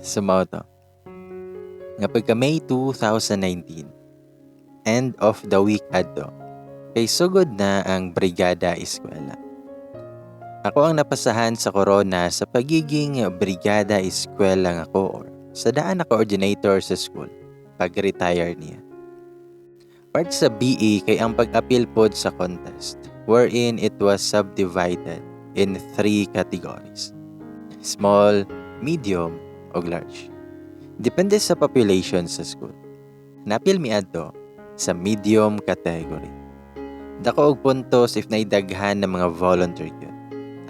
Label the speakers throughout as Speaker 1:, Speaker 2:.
Speaker 1: Sumoto. Nga pagka May 2019, end of the week adto, kay sugod na ang Brigada Eskwela. Ako ang napasahan sa corona sa pagiging Brigada Eskwela nga ko or sa daan na coordinator sa school pag-retire niya. Part sa BE kay ang pag-appeal pod sa contest wherein it was subdivided in 3 categories. Small, medium, o large. Depende sa population sa school. Napil mi adto sa medium category. Dako og puntos if naidaghan ng mga volunteer yun,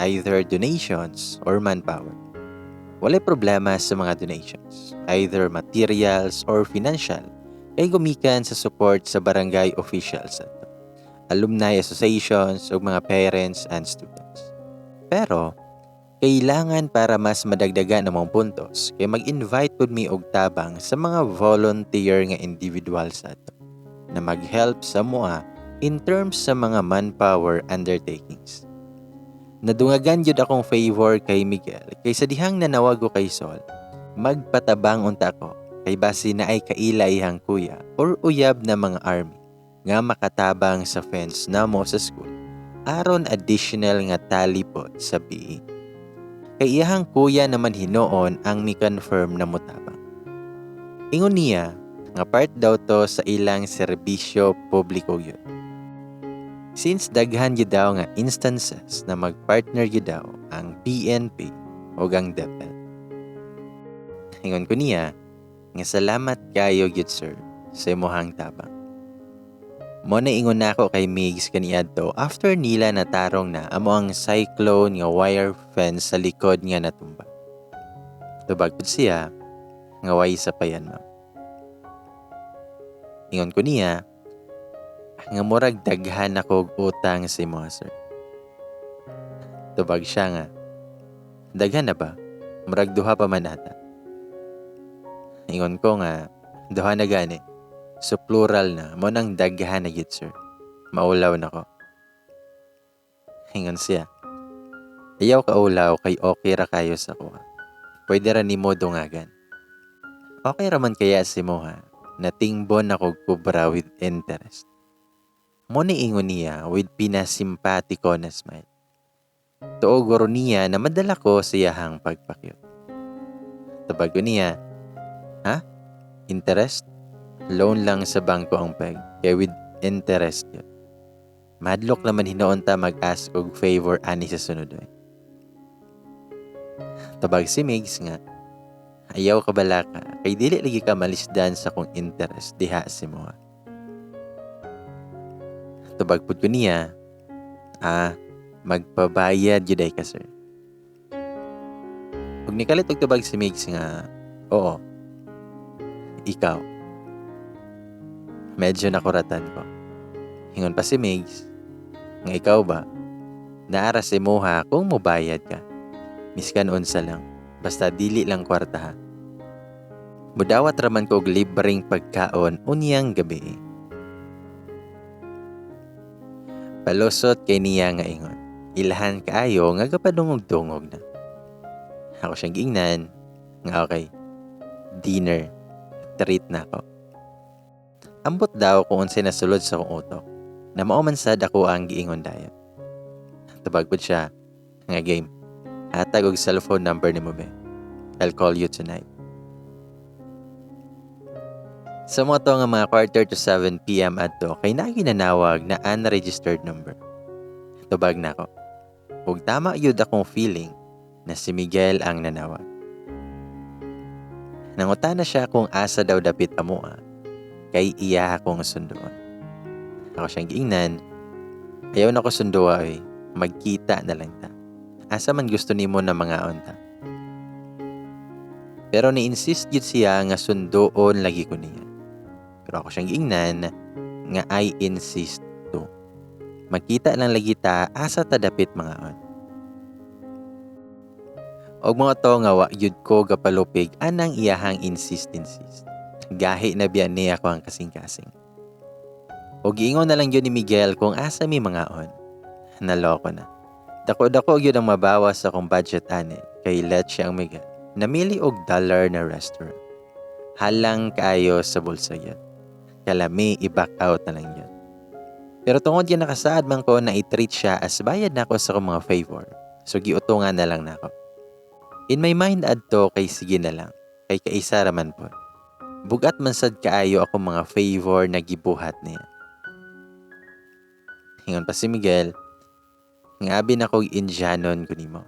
Speaker 1: either donations or manpower. Walay problema sa mga donations, either materials or financial, kay gumikan sa support sa barangay officials ato, alumni associations o mga parents and students. Pero kailangan para mas madagdagan ang mga puntos kay mag-invite pod mi og tabang sa mga volunteer nga individuals ato na mag-help sa mua in terms sa mga manpower undertakings. Nadungagan yun akong favor kay Miguel kay sa dihang nanawag ko kay Sol, magpatabang unta ko kay basi na ay kailay kuya or uyab na mga army nga makatabang sa fence namo sa school aron additional nga tali pod sa BE. Kay iyahang kuya naman hinoon ang mi-confirm na mutabang. Ingon niya, nga part daw to sa ilang serbisyo publiko yun. Since daghan yun daw nga instances na mag-partner yun daw ang PNP o ang DepEd. Ingon ko niya, nga salamat kayo yun sir sa imuhang tabang. Mo na ingon na ako kay Migs kaniadto after nila natarong na amo ang cyclone nga wire fence sa likod nga natumba. Tubag pud siya nga way sa payan ma'am. Ingon ko niya nga murag daghan ako og utang sa imo sir. Tubag siya nga daghan na ba? Murag duha pa man ata. Ingon ko nga duha na gani. So plural na, mo nang daghan na yun, sir. Maulaw na ko. Hingon siya. Ayaw ka ulaw kay okay ra kayo sa kuha. Pwede ra nimo dungagan. Okay raman kaya si mo ha, natingbon ako kubra with interest. Mo ni ingon niya with pinasimpatiko na smile. Tuogoro niya na madala ko siyahang pagpakyut. Tabag ko niya, ha? Interest? Loan lang sa bangko ang peg, kaya with interest yun. Madlock naman hinoon ta mag-ask og favor ani sa sunod eh. Tabag si Migs nga, ayaw ka bala ka, kay dili lagi ka malisdan sa kong interest diha si mo. Tabag pud ko niya, magpabayad juday ka sir. Pag nikalit og tabag si Migs nga, oo, ikaw. Medyo nakuratan ko. Hingon pa si Migs, nga ikaw ba, naara si Moha kung mubayad ka. Miskan unsa lang, basta dili lang kwarta ha. Mudawat raman ko og libreng pagkaon unyang gabi. Palusot kay niya nga ingon, ilahan kaayo nga gapadungog-dungog na. Ako siyang giingnan, nga okay, dinner, treat na ako. Ambot daw kung unsay nasulod sa kong utok, na maumansad ako ang giingon dayon. Tabag pud siya, nga game, hatag og cellphone number ni mo be. I'll call you tonight. Sa mga to nga mga 6:45 PM adto kay naginanawag na unregistered number. Tubag na ako. Ug tama yun akong feeling na si Miguel ang nanawag. Nangutana siya kung asa daw dapit amoa. Kay iya akong sunduan. Ako siyang giingnan. Ayaw na ko sundua eh. Magkita na lang ta. Asa man gusto nimo na mga onta. Pero ni-insist yun siya nga sundoon lagi ko niya. Pero ako siyang giingnan nga I insist to. Magkita lang lagi ta asa ta dapit mga on. Og mga to nga wa yun ko gapalupig anang iyahang insist. Gahi na biyan niya ako ang kasing-kasing. O giingon na lang yun ni Miguel kung asa mi mga on. Naloko na. Dako-dako yun ang mabawas sa akong budget ani kay let siyang Miguel Namili og dollar na restaurant. Halang kaayo sa bulsa yun. Kalami i-back out na lang yun. Pero tungod yan nakasaad man ko na i-treat siya as bayad na ako sa akong mga favor. So giutungan na lang na ako. In my mind adto kay sige na lang. Kay kaisa raman po. Bugat man sad kaayo ako mga favor na gibuhat niya. Hingon pa si Miguel, ngabi na kong Indianon ko nimo.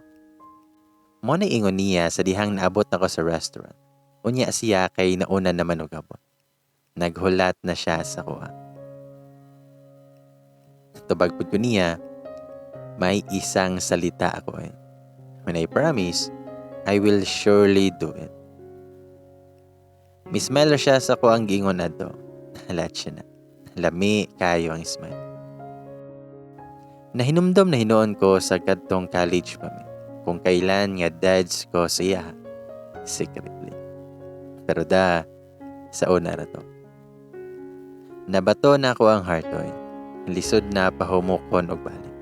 Speaker 1: Mo na ingon niya sa dihang naabot ako sa restaurant. Unya siya kay nauna naman og abot. Naghulat na siya sa kuha. Tubagpod ko niya, may isang salita ako eh. When I promise, I will surely do it. Mismile siya sa ko ang gingon adto. Halat siya na. Lami kayo ang smile. Nahinumdom na hinoon ko sa kadtong college pa mi. Kung kailan nga dads ko sa iya. Secretly. Pero sa una na to. Nabato na ako ang heart oy. Lisod na pahumukon og balik.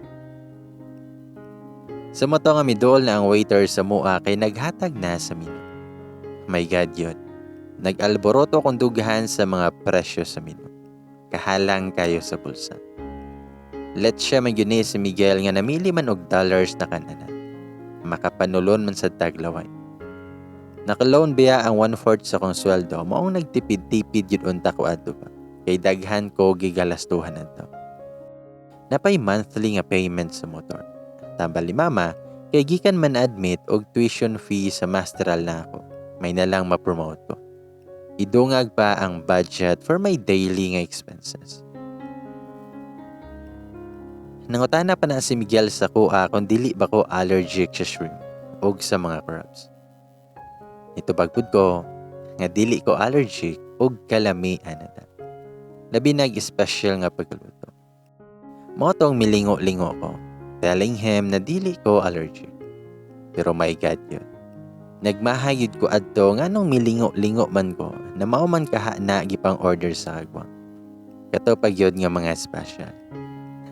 Speaker 1: Sa moto nga midol na ang waiter sa mua kay naghatag na sa menu. My God yun. Nag-alboroto kong dugahan sa mga presyo sa menu. Kahalang kayo sa bulsa. Let siya magyuni si Miguel nga namili man og dollars na kananan. Makapanulon man sa taglaway. Nakaloan biya ang 1/4 sa kong sweldo maong nagtipid-tipid yun unta ko adto pa. Kay daghan ko gigalastuhan adto. Napay monthly nga payment sa motor. Tambal ni mama, kay gikan man admit og tuition fee sa masteral na ako. May nalang ma-promote ko. Idungag pa ang budget for my daily nga expenses. Nangutana pa na si Miguel sa kuha kung dili ba ko allergic sa shrimp o sa mga crabs. Ito bagpud ko, nga dili ko allergic o kalamian na. Labi nag-special nga pagluto. Motong milingo-lingo ko, telling him na dili ko allergic. Pero my God yun. Nagmahayod ko adto nga nung milingo-lingo man ko na mauman kaha na gipang order sa kagwang. Kato pag yun nga mga special.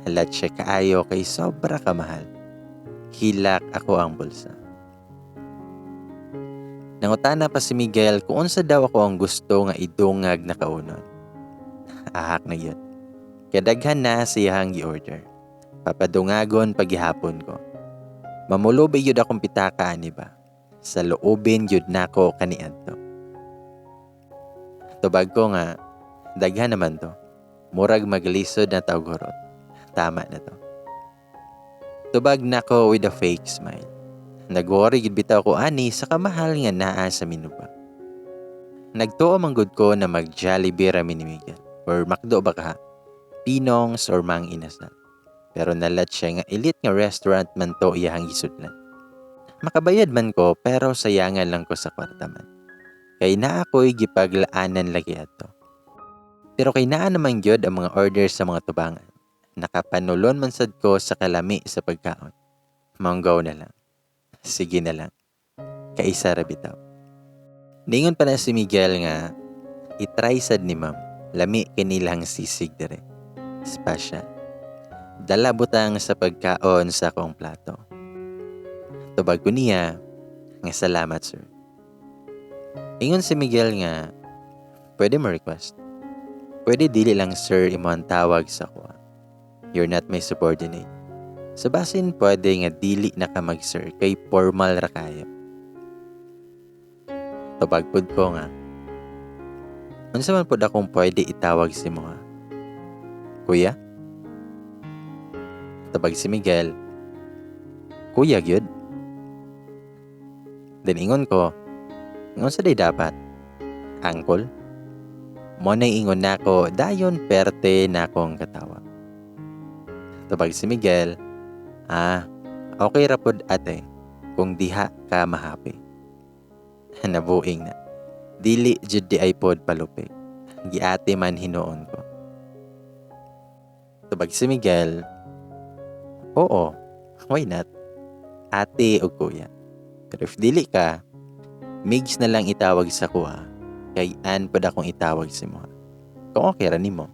Speaker 1: Halat siya kaayo kay sobra kamahal. Hilak ako ang bulsa. Nangutana pa si Miguel kung unsa daw ako ang gusto nga idungag na kaunon. Ahak na yun. Kadaghan na siyang gi-order. Papadungagon paghihapon ko. Mamulobay yun akong pitaka ani ba? Sa loobin yun na ko kaniadto. Tubag ko nga, daghan naman to. Murag maglisod na tawgorot. Tama na to. Tubag na ko with a fake smile. Nag-worry gid bitaw ko ani sa kamahal nga naa sa menu pa. Nagtuo manggod ko na mag-Jollibee rami ni Miguel. Or McDo ba ka? Pinongs or Mang Inasal. Pero nalat siya nga elite nga restaurant man to iyahang gisudlan. Makabayad man ko pero sayangan lang ko sa kwarta man. Kay naa ko'y gipaglaanan lagi ato. Pero kay naa naman gyud ang mga order sa mga tubangan. Nakapanulon man sad ko sa kalami sa pagkaon. Manggaw na lang. Sige na lang. Kaisa ra bitaw. Ningon pa na si Miguel nga itry sad ni ma'am. Lami kinilang sisig dire. Special. Dala butang sa pagkaon sa akong plato. Tubag ko niya nga salamat sir. Ingon si Miguel nga pwede mo request. Pwede dili lang sir imo ang tawag sa kuha. You're not my subordinate. Sa basin pwede nga dili na ka mag-sir kay formal ra kayo. Tubagpod ko nga. Unsa man pod akong pwede itawag si mo ha? Kuya? Tubag si Miguel. Kuya gyud. Then ingon ko, ingon sa day dapat? Uncle? Mo na ingon na ko, dayon perte na akong katawa. Tubag si Miguel, okay ra pod ate, kung diha ka mahapi. Nabuing na. Dili jud di ay pod palupig. Giate man hinuon ko. Tubag si Miguel, oo, why not? Ate o kuya. Pero if dili ka, Migs na lang itawag sa kuha, kay an pod akong itawag si mo. Kung okay ra nimo.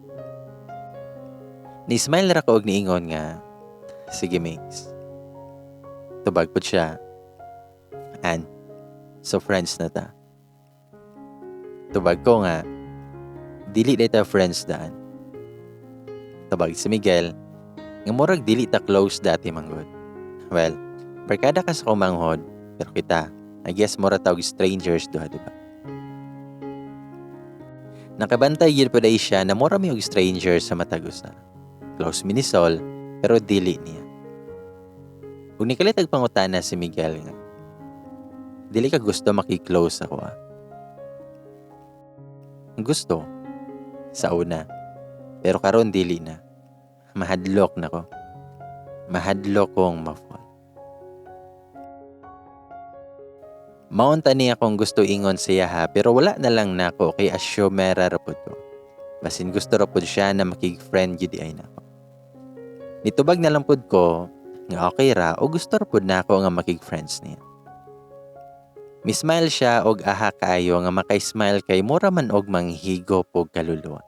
Speaker 1: Ni-smile ra ko og niingon nga, sige Migs. Tubag pod siya, An, So friends na ta. Tubag ko nga, dili data friends daan. Tubag si Miguel, nga murag dili ta close dati manggod. Well, barkada ka sa kumanghod, pero kita, I guess mura tawag strangers doha, diba? Nakabantay yun pa day siya na mura may og stranger sa matagos na. Close mi ni Sol, pero dili niya. Kung nikalitag pangutana si Miguel nga, dili ka gusto maki-close ako Gusto, sa una. Pero karon dili na. Mahadlok na ko. Mahadlok kong ma-fall. Maunta niya kung gusto ingon siya ha, pero wala na lang nako kay asyomera rapod ko. Basin gusto rapod siya na makig-friend yun ay nako. Nitubag na lang pod ko, nga okay ra, o gusto rapod na ako nga makig-friends niya. Mismile siya og aha kaayo nga makay-smile kay mura man og manghigop og kaluluwa.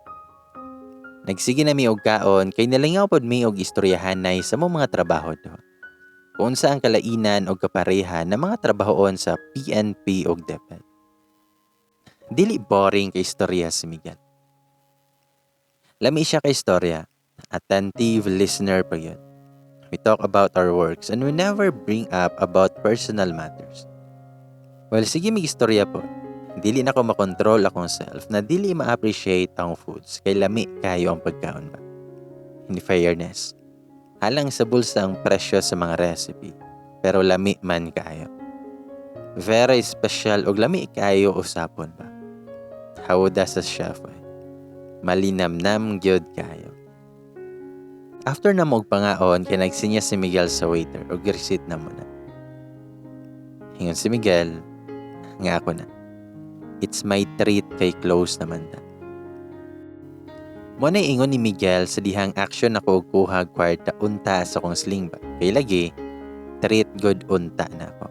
Speaker 1: Nagsige na mi og kaon kay nalingaw pod mi og istoryahanay sa mga trabaho do. Kung sa ang kalainan o kapareha ng mga trabahoon sa PNP o DepEd. Dili boring kay istorya si Miguel. Lami siya kay istorya. Attentive listener pa yun. We talk about our works and we never bring up about personal matters. Well, sige mig istorya po. Dili na ko makontrol akong self na dili ma-appreciate ang foods kay lami kayo ang pagkaon ba. In fairness. Halang sa bulsa ang presyo sa mga recipe, pero lami man kayo. Very special og lami kayo usapon ba. Hawda sa chef ay. Malinamnam gyud kayo. After na mog pangaon, kay nagsinya si Miguel sa waiter og receipt na muna. Hingon si Miguel, nga ako na. It's my treat kay close naman ta. Muna ingon ni Miguel sa dihang action ako og kuhag kwarta unta sa kong sling bag. Kay lagi, treat good unta na ako.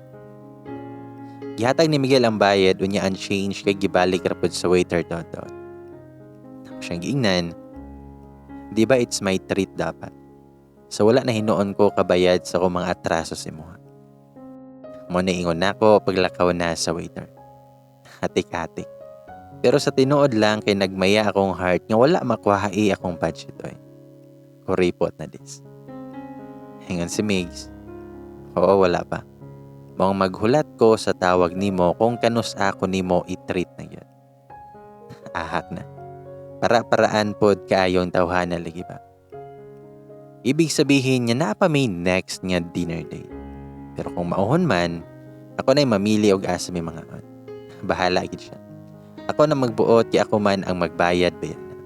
Speaker 1: Gihatag ni Miguel ang bayad unya unchanged kay gibalik rapod sa waiter dot. Siyang giingnan, di ba it's my treat dapat? So wala na hinuon ko kabayad sa kong mga atraso si Moha. Muna ingon na ako paglakaw na sa waiter. Hatik-hatik. Pero sa tinuod lang kay nagmaya akong heart nga wala makuhai akong budget oy. Kuripot na dis. Hingan si Migs. Oo, wala pa. Mong maghulat ko sa tawag nimo kung kanus ako nimo i-treat na yun. Ahak na. Para-paraan pod kaayong tawhana lagi ba. Ibig sabihin niya na pa may next nga dinner date. Pero kung mauhon man, ako na'y mamili og asa may mga on. Bahala gid siya. Ako na magbuot, kaya ako man ang magbayad bayan na.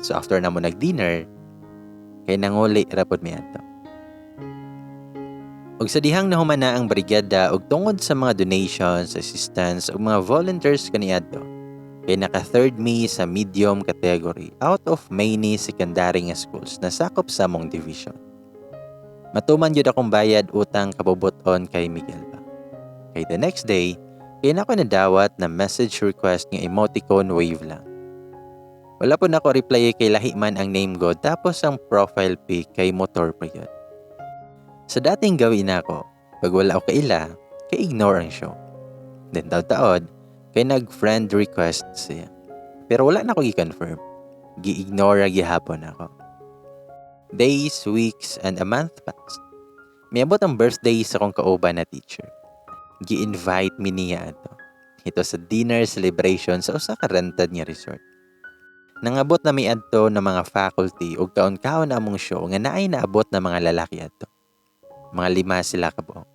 Speaker 1: So after na mo nag-dinner, kay nanguli rapod mi ato. Og sa dihang nahumana ang brigada og tungod sa mga donations, assistance ug mga volunteers kaniadto, kay naka third me sa medium category out of many secondary nga schools na sakop sa among division. Matuman yun akong bayad utang kabubuton kay Miguel pa. Kay the next day, kaya na ako nadawat na message request ng emoticon wave lang. Wala po na ako reply kay lahi man ang name ko tapos ang profile pic kay motor pa yun. Sa dating gawin ako, pag wala ako kaila, kay ignore ang show. Then taod-taod, kay nag-friend request siya. Pero wala na ako i-confirm. Gi-ignore gihapon ako. Days, weeks, and a month passed. Miabot ang birthday sa kong kauban na teacher. Gi-invite mi niya ato. Ito sa dinner celebration sa usa ka rented nga resort. Nangabot na mi adto ng mga faculty ug kaon-kaon na among show nga naay naabot na mga lalaki adto. Mga 5 sila ka buok.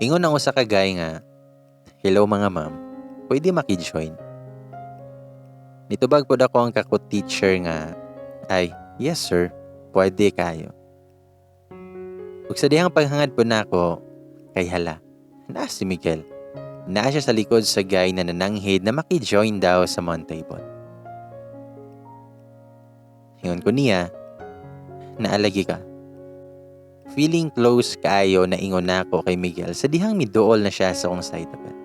Speaker 1: Ingon ang usa ka guy nga, "Hello mga ma'am, pwede maki-join?" Nitubag pod ako ang kakot teacher nga, "Ay, yes sir, pwede kayo." Ug sa dihang paghangad po nako, kay hala, naa si Miguel. Naa siya sa likod sa guy na nananghid na maki-join daw sa mon table. Hingon ko niya, "Naalagi ka." Feeling close kaayo na ingon nako kay Miguel sa dihang miduol na siya sa kong side of it.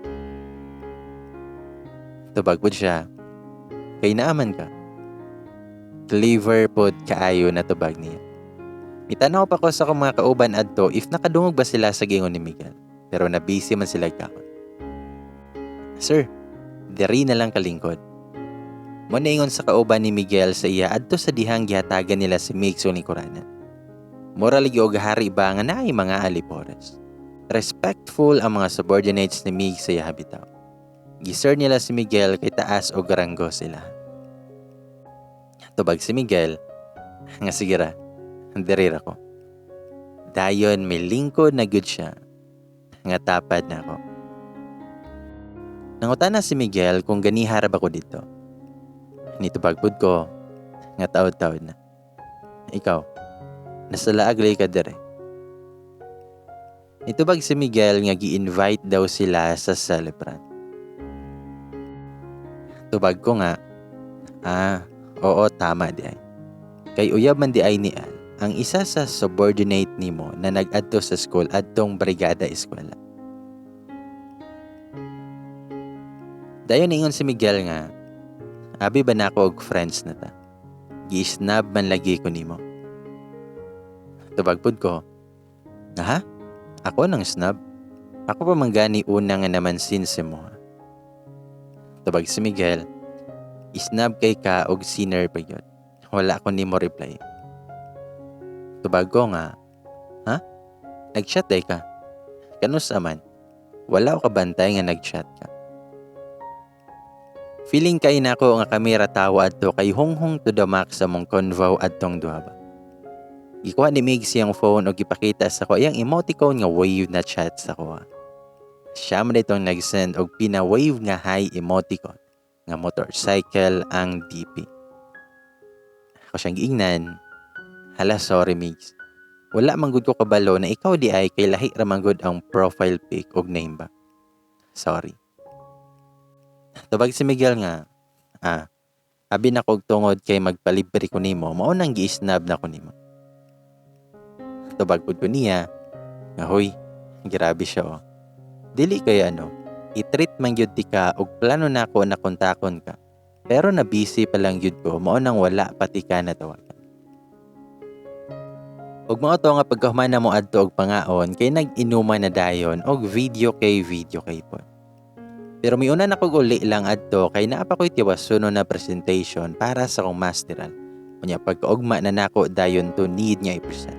Speaker 1: Tubag pod siya, "Kay naaman ka." Clever pod kaayo na tubag niya. Mitanaw pa ko sa kong mga kauban adto if nakadungog ba sila sa gingon ni Miguel. pero nabisi man sila kakon. Sir, diri na lang kalingkod. Mo naingon sa kauban ni Miguel sa iya adto sa dihang gihatagan nila si Mig sa lingkuranan. Mura lagi og hari ba nga naay mga alipores. Respectful ang mga subordinates ni Mig sa iya bitaw. Gisir nila si Miguel kay taas o garanggo sila. Tubag si Miguel, nga sige ra, dirir ako. Dayon may lingkod na good siya, nga tapad na ako. Nangutana si Miguel kung gani harap ako dito. Nitubagpod ko, nga taod-taod na. Ikaw, nasa laaglay ka dire. Nitubag si Miguel nga gi-invite daw sila sa celebrant. Tubag ko nga, oo tama di ay. Kay uyab man di ay ni Al, ang isa sa subordinate nimo na nag-adto sa school adtong brigada eskwela. Dayon ingon si Miguel nga, abi ba na ako og friends na ta? Gi-snub man lagi ko nimo. Tubagpod ko, ha? Ako nang snub? Ako pa manggani una nga naman since mo. Tubag si Miguel, isnab kay ka og senior pa yun. Wala ko nimo reply. Tubag ko nga, ha? Nag-chat day ka? Kanus aman? Wala ko kabantay nga nag-chat ka. Feeling kay nako nga kamera tawa adto kay hunghong to the max sa mong convo adtong duha ba. Gikuha ni Mig siyang phone o gipakita sa ko iyang emoticone nga wave na chat sa ko. Siya man itong nag-send og pina-wave nga high emoticone nga motorcycle ang DP. Ako siyang giingnan, hala sorry Migs. Wala manggod ko kabalo na ikaw di ay kay lahi ra manggod ang profile pic og name ba. Sorry. Tubag si Miguel nga, abi na kog tungod kay magpalibre ko nimo, mao nang gi-snub na ko nimo. Tubag pud ko niya, nga hoy, grabe siya oh. Dili kay i-treat man gyud ti ka og plano nako na kontakon ka. Pero na busy pa lang gyud ko, mao nang wala pati ka natawagan. Og mga to nga pagkahuman na mo adto og pangaon kay nag-inuman na dayon og video kay po. Pero may una na kog uli lang adto kay naa pa ko'y tiwasono na presentation para sa kong masteral. Kunya pagkaugma na nako dayon to need niya i-present.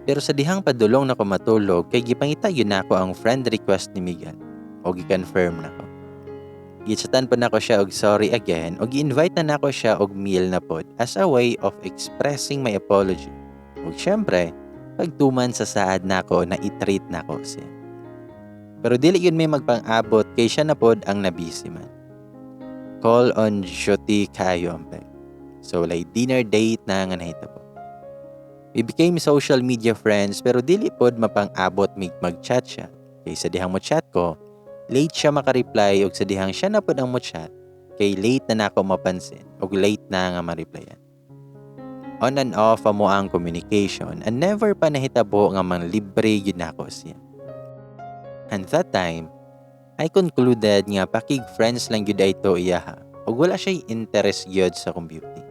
Speaker 1: Pero sa dihang padulong na ko matulog kay gipangita yun nako ang friend request ni Miguel o gi-confirm nako. Gitsatan pa nako siya og sorry again o gi-invite na nako siya og meal na pod as a way of expressing my apology. Ug syempre, pagtuman sa saad nako na i-treat nako siya. Pero dili yun may magpang-abot kay siya na pod ang nabisi man. Call on duty kayo ampe. So like dinner date na nga nahitabo. We became social media friends pero dili pod mapang-abot mig mag-chat siya. Kay sa dihang mo chat ko, late siya makareply ug sa dihang siya na pod ang mo chat, kay late na nako mapansin ug late na nga ma-replyan. On and off mo ang communication and never pa nahitabo nga manlibre gyud nako siya. And that time, I concluded nga pakig friends lang gyud ito iyaha ug wala siya interest gyud sa kong beauty.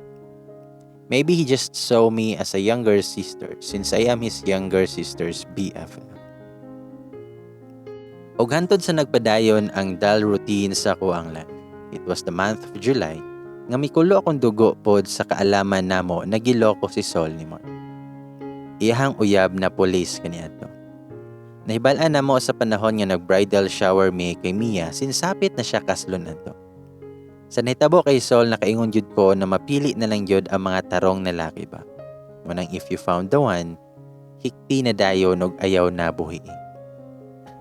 Speaker 1: Maybe he just saw me as a younger sister since I am his younger sister's BFF. Og hantod sa nagpadayon ang dull routine sa kuang life. It was the month of July nga mikulo akong dugo pod sa kaalaman namo na giloko si Sol ni Mark. Iyahang uyab na police kaniadto. Nahibalaan namo sa panahon nga nag-bridal shower me kay Mia sinsapit na siya kaslon adto. Sa nahitabo kay Sol nakaingon jud ko na mapili na lang jud ang mga tarong na laki ba. Munang if you found the one, hikti na dayon og ayaw na buhi.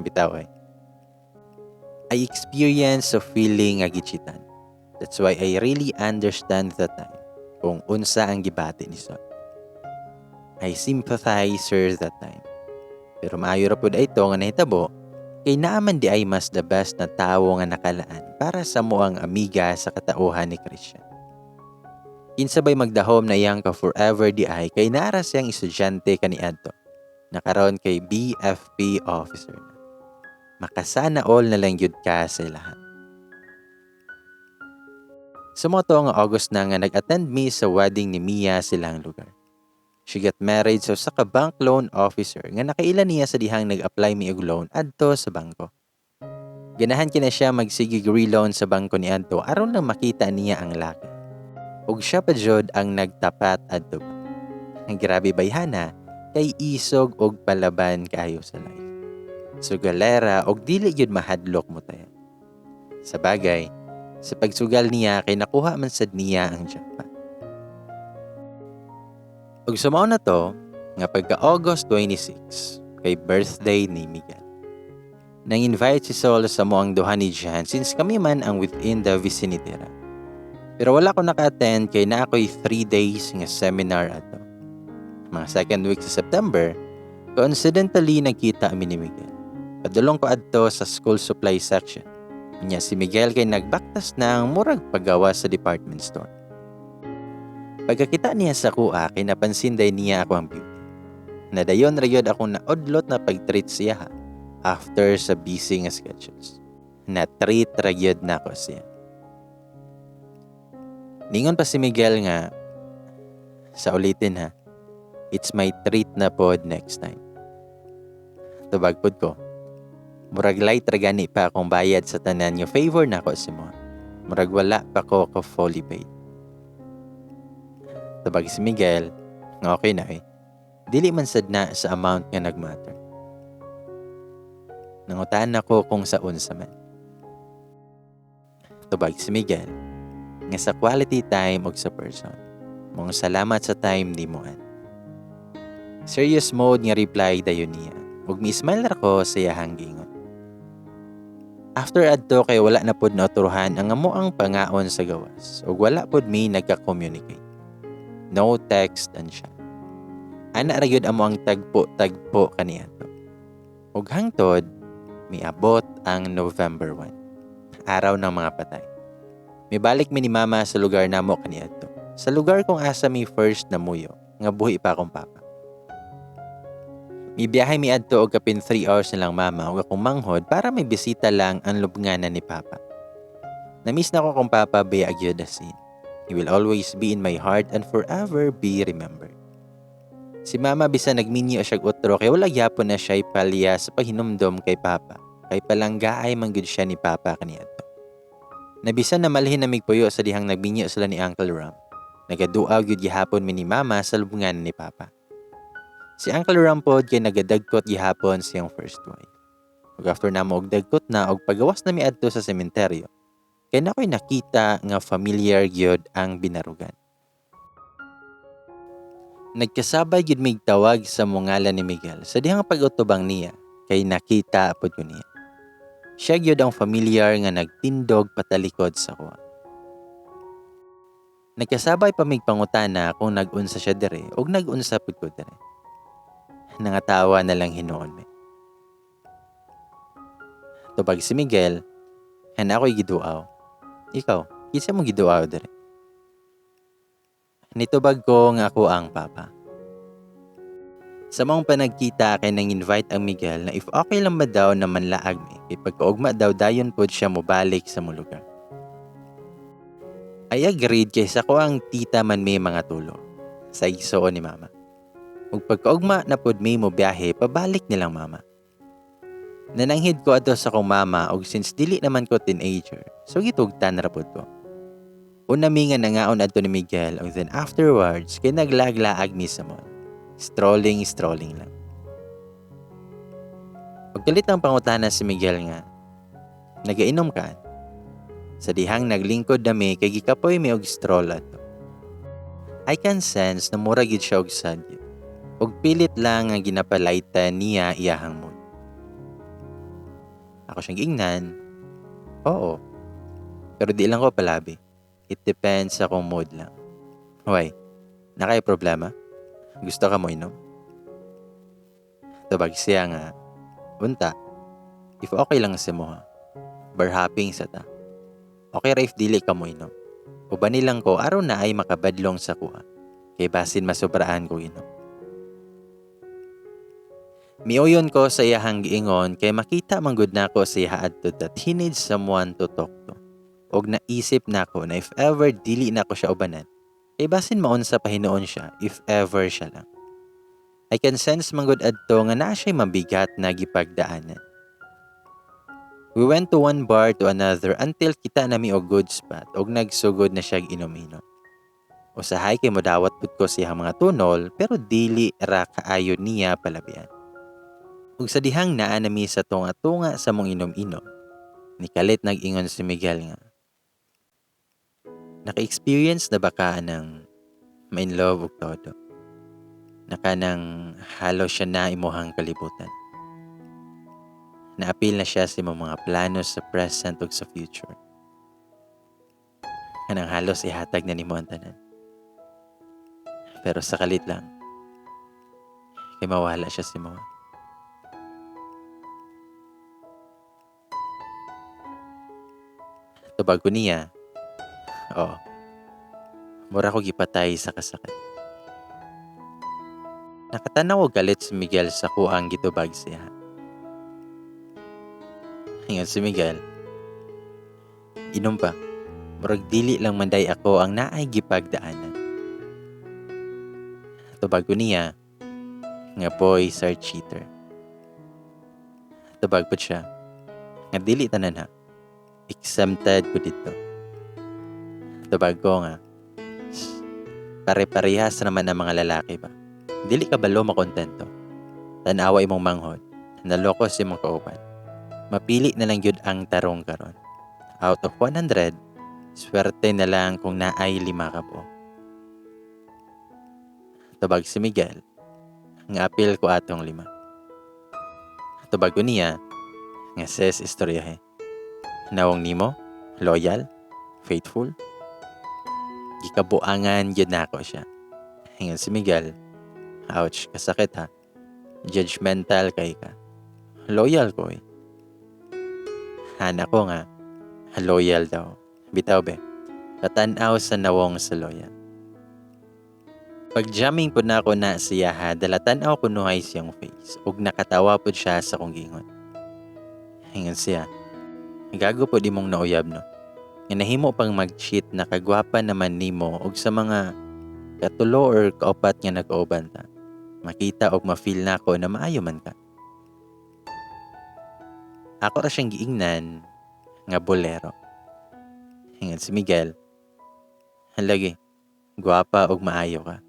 Speaker 1: Bitaw ay. I experienced a feeling nga gichitan. That's why I really understand the time kung unsa ang gibati ni Sol. I sympathize her that time. Pero maayo ra pud ito nga nahitabo kay naaman di ay mas the best na tawo nga nakalaan para sa moang amiga sa katauhan ni Christian. Kinsabay magdahom na iyang ka forever di ay kay naara siyang estudyante kaniadto. Nakaroon kay BFP officer na. Makasana all na lang yun ka sa lahat. Sumoto nga August na nga nag-attend me sa wedding ni Mia silang lugar. She got married sa ka bank loan officer nga nakailan niya sa dihang nag-apply mi og loan adto sa bangko. Ganahan kina siya magsigig loan sa bangko ni adto aron lang makita niya ang laki. Ug siya pa jud ang nagtapat adto. Ang grabe bayhana kay isog og palaban kaayo sa life. Sugalera og dili gyud mahadlok mo tayo. Sa bagay, sa pagsugal niya kay nakuha man sad niya ang jackpot. Ug sumao na to nga pagka August 26 kay birthday ni Miguel. Nang invite si Sol sa moang duha ni Jan since kami man ang within the vicinity ra. Pero wala ko naka-attend kay na ako'y 3 days nga seminar ato. Mga second week sa September, coincidentally nagkita kami ni Miguel. Padulong ko adto sa school supply section. Nya si Miguel kay nagbaktas ng murag paggawa sa department store. Pagkakita niya sa kuha, kay napansin day niya ako ang beauty. Nadayon rayod akong naodlot na pag-treat siya ha, after sa busy nga schedules. Na-treat rayod na ako siya. Ningon pa si Miguel nga, sa ulitin ha, it's my treat na pod next time. Tubagpod ko, murag light ragani pa akong bayad sa tanan yung favor na ako si mo. Murag wala pa ko fully paid. Tubag si Miguel, nga okay na dili man sad na sa amount nga nagmatter. Nangutaan ako kung sa unsa man. Tubag si Miguel, nga sa quality time og sa person. Mong salamat sa time ni moan. Serious mode nga reply dayon niya. Ug mi-smile ra ko sa iyang gingon. After adto kay wala na pod nauturuhan ang amo ang pangaon sa gawas. Ug wala pod mi nagka-communicate. No text and chat. Ana ra gyud amo ang tagpo kaniadto. Ug hangtod miabot ang November 1. Araw ng mga patay. Mibalik mi ni mama sa lugar namo kaniadto. Sa lugar kung asa mi first na muyo, nga buhi pa akong papa. Mibiyahe mi adto og kapin 3 hours na lang mama ug akong manghod para may bisita lang ang lubnganan ni papa. Namiss na ko kung papa be agyod asin. He will always be in my heart and forever be remembered. Si mama bisan nagminyo siya utro kay wala gyapon na siya palya sa pahinumdom kay papa. Kay palanggaay man gyud siya ni papa kaniadto. Nabisan na malhin na migpuyo sa dihang nagbinyo sila ni Uncle Ram. Nagaduaw gyud gihapon mi ni mama sa lubnganan ni papa. Si Uncle Ram pod kay nagadagkot gihapon siyang first wife. Ug after namo og dagkot na og pagawas na mi adto sa sementeryo, kay nakoy nakita nga familiar gyud ang binarugan. Nagkasabay gyud mig tawag sa mongala ni Miguel sa dihang pag-utubang niya kay nakita pod ko niya. Siya gyud ang familiar nga nagtindog patalikod sa kuha. Nagkasabay pa mig pangutana kung nag-unsa siya dire ug nag-unsa pud ko dire. Nangatawa na lang hinuon mi. Tubag si Miguel, han ako'y giduaw. Ikaw, kinsa mo giduaw dire? Nitubag ko nga ako ang papa. Sa mong panagkita kay nang invite ang Miguel na if okay lang ba daw na manlaag mi kay pagkaugma daw dayon pod siya mobalik sa mo lugar. I agreed kay sa ko ang tita man may mga tulo sa igsoon ni mama. Ug pagkaugma na pod may mo biyahe pabalik nilang mama. Nananghid ko ato sa kong mama og since dili naman ko teenager, so gitugtan ra pod ko. Una mi nga nangaon adto ni Miguel and then afterwards kay naglaglaag mi sa mall. Strolling lang. Pagkalit ang pangutana si Miguel nga, nagainom ka? Sa dihang naglingkod nami kay gikapoy mi og stroll ato. I can sense na mura gid siya og sad. Og pilit lang nga ginapalayta niya iyahang mood. Ako siyang giingnan. Oo. Pero di lang ko palabi. It depends sa kung mood lang. Why? Nakay problema? Gusto ka mo inom? Tubag siya nga, unta, if okay lang sa mo ha, barhapping sa ta. Okay ra if dili ka mo inom. Ubani lang ko, araw na ay makabadlong sa kuha. Kay basin masubraan ko inom. Miuyon ko sa iyahang giingon kay makita manggod na ko sa iha adto that he needs someone to talk to. Og naisip na ko na if ever dili na ko siya ubanan, kay basin maon sa pahinuon siya if ever siya lang. I can sense manggod adto nga naa siya'y mabigat na gipagdaanan. We went to one bar to another until kita nami og good spot og nagsugod na siya inom-inom. Usahay kay modawat pud ko siya mga tunol pero dili ra kaayo niya palabian. Ug sa dihang naa nami sa tunga-tunga sa mong inom-inom, nikalit nag-ingon si Miguel nga, naka-experience na ba ka ng ma-in love og todo? Naka nang halo siya na imuhang kalibutan. Naapil na siya sa imong mga plano sa present ug sa future. Kanang halos ihatag na nimo ang tanan. Pero sa kalit lang, kay mawala siya si mo. Tubag ko niya, mura ko gipatay sa kasakit. Nakatanaw og galit si Miguel sa kuang gitubag siya. Ngayon si Miguel, inom pa, murag dili lang manday ako ang naay gipagdaanan. Tubag ko niya, nga boys are cheater. Tubag po siya, nga dili tanan ha, exempted ko dito. Tubag ko nga, pare-parehas naman ang mga lalaki ba? Dili ka balo makontento. Tanawa imong manghod, naloko si mong kauban. Mapili na lang yun ang tarong karon. Out of 100, swerte na lang kung naay 5 ka po. Tubag si Miguel, nga apil ko atong 5. Tubag ko niya, nga ses istoryahe. Nawong nimo, loyal, faithful. Gikabuangan yun na ako siya. Hingan si Miguel, ouch, kasakit ha. Judgmental kay ka. Loyal ko eh. Hana ko nga, loyal daw. Bitaw be, katanaw sa nawong sa loyal. Pag-jamming po na ako na siya ha, dalatanaw ko nuhay siyang face. Ug nakatawa po siya sa kong gingon. Hingan siya, gago po di mong nauyab no. Nga nahimo pang mag-cheat na kagwapa naman nimo og sa mga katulo or kaupat nga nag-auban ta. Makita og ma-feel na ako na maayo man ka. Ako ra siyang giingnan nga bolero. Hingan si Miguel, halagi, gwapa og maayo ka.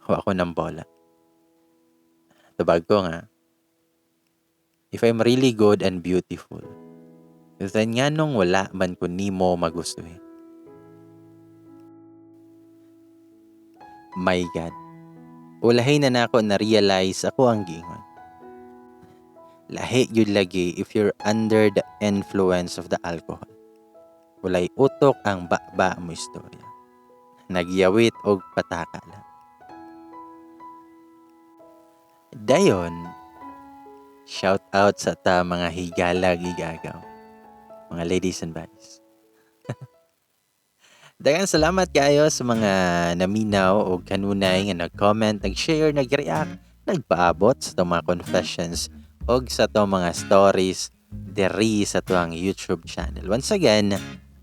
Speaker 1: O ako ng bola. Tubag ko nga, if I'm really good and beautiful, then nga nung wala man ko nimo magustuhin. My God. Ulahay na nako na-realize ako ang giingon. Lahi yun lagi if you're under the influence of the alcohol. Walay utok ang ba mo istorya. Nagyawit og pataka lang. Dayon, shout out sa ta mga higalag igagaw. Mga ladies and boys. Dagan salamat kayo sa mga naminaw o kanunay nga nag-comment, nag-share, nag-react, nagpaabot sa itong mga confessions o sa itong mga stories deri sa itong YouTube channel. Once again,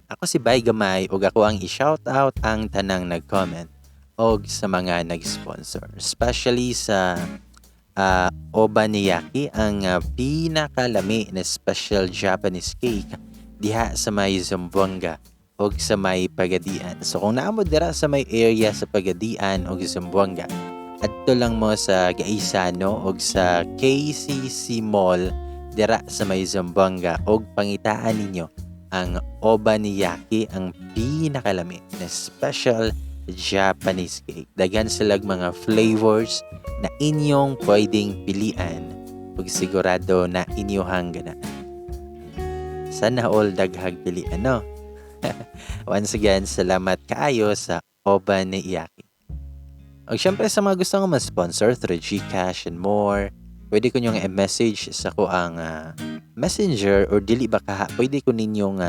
Speaker 1: ako si Bay Gamay o ako ang i-shout out ang tanang nag-comment o sa mga nag-sponsor. Especially sa Obaniyaki, ang pinakalami na special Japanese cake diha sa may Zamboanga o sa may Pagadian. So kung naamo dira sa may area sa Pagadian o Zamboanga, adto lang mo sa Gaisano o sa KCC Mall dira sa may Zamboanga o pangitaan ninyo ang Obaniyaki, ang pinakalami na special Japanese cake. Daghan sila mga flavors na inyong pwedeng pilian ug sigurado na inyohang ganaan. Sana all daghag pilian, no? Once again, salamat kaayo sa Obaniyaki. O syempre sa mga gusto nga ma-sponsor through GCash and more, pwede ko nyong i-message sa ko ang messenger or dili ba kaha, pwede ko ninyong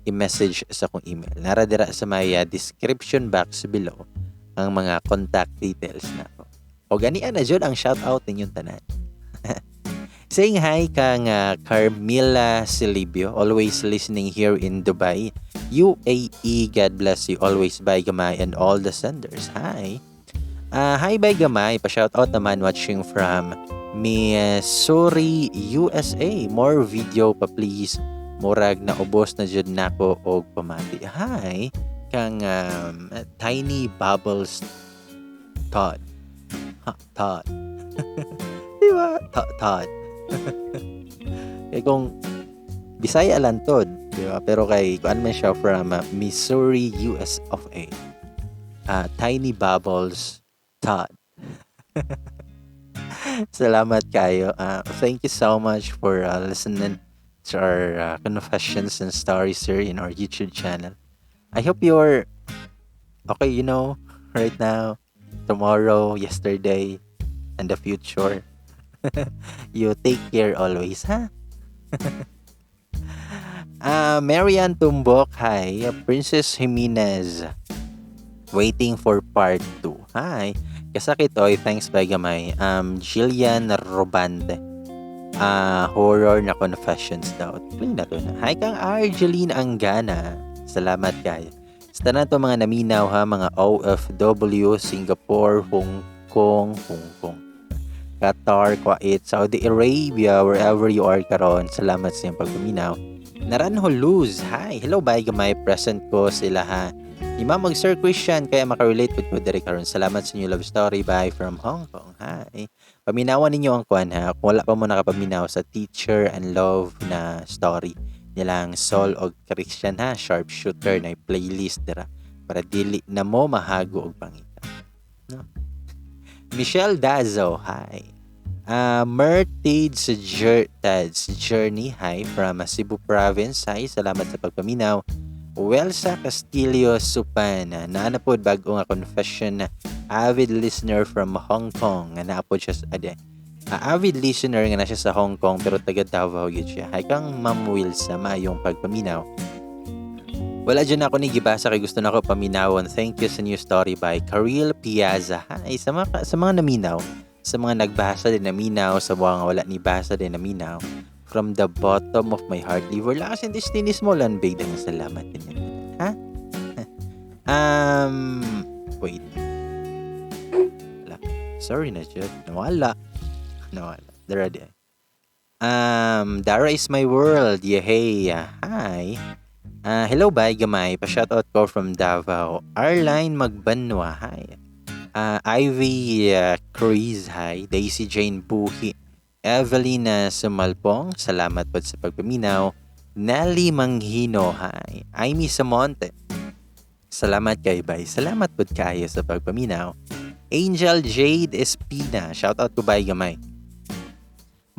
Speaker 1: i-message sa kong email. Naradira sa may description box below ang mga contact details na ko. O ganian na dyan ang shoutout ninyong tanan. Saying hi kang Carmila Silibio, always listening here in Dubai, UAE. God bless you always, Bay Gamay, and all the senders. Hi. Hi, bye gamay. Pa-shoutout naman watching from Missouri, USA. More video pa please. Murag na ubos na jud nako og pamati. Hi, kang Tiny Bubbles Todd. Todd. Di ba? Todd. Kaya kung Bisaya lang to, di ba? Pero kay kuan man siya from Missouri, US of A. Tiny Bubbles Todd. Salamat kayo. Thank you so much for listening to our confessions and stories here in our YouTube channel. I hope you're okay, right now, tomorrow, yesterday, and the future. You take care always, ha? Marian Tumbok, hi. Princess Jimenez, waiting for part 2. Hi. Kasakit oy, thanks by gamay. Jillian Robante. Horror na confessions daw. Play na to na. Hi kang Argeline Angana. Salamat kayo. Sa tanan to mga naminaw ha, mga OFW, Singapore, Hong Kong, Qatar, Kuwait, Saudi Arabia, wherever you are karon. Salamat sa iyong pagpaminaw. Naranho Luz, hi. Hello, bye gamay. Present ko sila ha. Imam Sir Christian, kaya makarelate with mo direct karon. Salamat sa inyo love story. Bye from Hong Kong. Hi. Paminawan ninyo ang kuan ha. Kung wala pa mo nakapaminaw sa teacher and love na story nilang Sol o Christian ha. Sharpshooter na playlist dira. Para dili na mo mahago og pangita. No? Michelle Dazo, hi. Mertades Journey, hi, from Cebu Province. Hi, salamat sa pagpaminaw. Welsa Castillo Supan, naanapod bago nga confession na avid listener from Hong Kong. Naapod siya sa avid listener nga na siya sa Hong Kong pero taga Davao yun siya. Hi kang Ma'am Wilsa, maayong pagpaminaw. Wala dyan ako ni gibasa kay gusto na ako paminawon. Thank you sa new story by Karil Piazza. Hi, sa mga naminaw, sa mga nagbasa din naminaw, sa mga wala ni basa din naminaw. From the bottom of my heart, liver lakas and destiny small and big. Dahil salamat din. Ha? Wait. Wala. Sorry na dyan. Nawala. Dara di. Dara is my world. Yehey. Hi. Hello, bye gamay. Pa-shoutout ko from Davao. Arline Magbanwa, hi. Ivy Cruz, hi. Daisy Jane Buhi. Evelyn Sumalpong, salamat po sa pagpaminaw. Nelly Manghino, hi. Amy Samonte, salamat kay bye. Salamat po kayo sa pagpaminaw. Angel Jade Espina, shoutout ko bye gamay.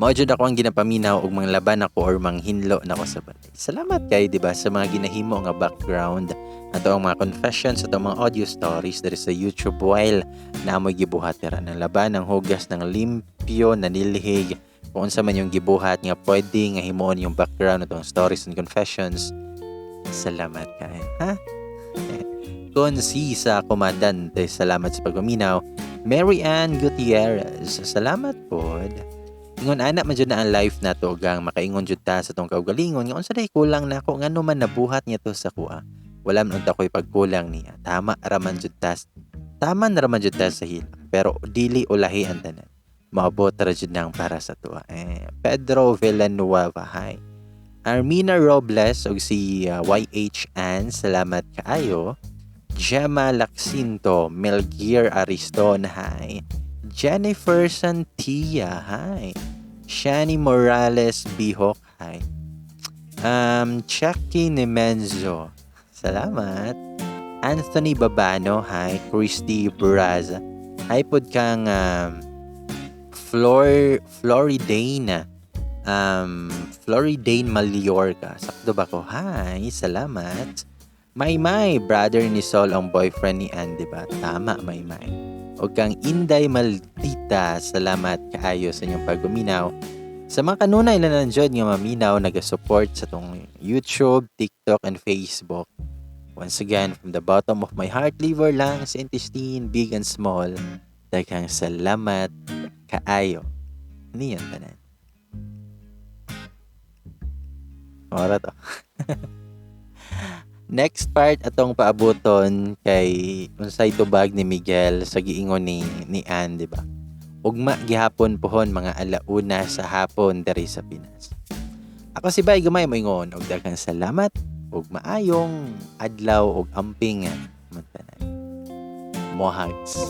Speaker 1: Maudjud ako ang ginapaminaw og mga laban ako or manghinlo nako sa balay. Salamat kay diba sa mga ginahimo nga background ato ang mga confessions ato mga audio stories diri sa YouTube while naamoy gibuhat ra ng laban ng hugas ng limpyo na nilhig kung unsa man yung gibuhat nga pwede nga himuon yung background atong stories and confessions. Salamat kay ha. Consisa Komandante, salamat sa pagpaminaw. Mary Ann Gutierrez, salamat pod. Ingon anak man jud na ang life nato gang makaingon jud ta sa tong kaugalingon nga unsa day kulang nako ngano man nabuhat niya to sa kuha. Wala man unta koy pagkulang niya. Tama ra man jud ta. Tama na ra man jud ta sa hilang. Pero dili ulahi ang tanan. Maabot ra jud nang para sa tuwa. Pedro Villanueva, hi. Armina Robles ug si YH Ann, salamat kaayo. Gemma Laxinto, Melgir Ariston, hi. Jennifer Santia, hi. Shani Morales Bihok, hi. Chucky Nemenzo, salamat. Anthony Babano, hi. Christy Braza, hi pod kang Floridane Mallorca, sakto ba ko? Hi, salamat. Maymay, brother ni Sol ang boyfriend ni Andy ba? Tama, Maymay. O kang Inday Maldita, salamat kaayo sa inyong pagpaminaw. Sa mga kanunay na nandiyon nga maminaw, nag-support sa tong YouTube, TikTok, and Facebook. Once again, from the bottom of my heart, liver, lungs, intestine, big and small, daghang salamat kaayo. Niyan tanan. Ora to. Next part atong paaboton kay unsay tubag ni Miguel sa giingon ni Ann, di ba? Ugma gihapon pohon mga alauna sa hapon diri sa Pinas. Ako si Bay Gamay moingon og daghang salamat ug maayong adlaw ug amping magtanan. Mohags.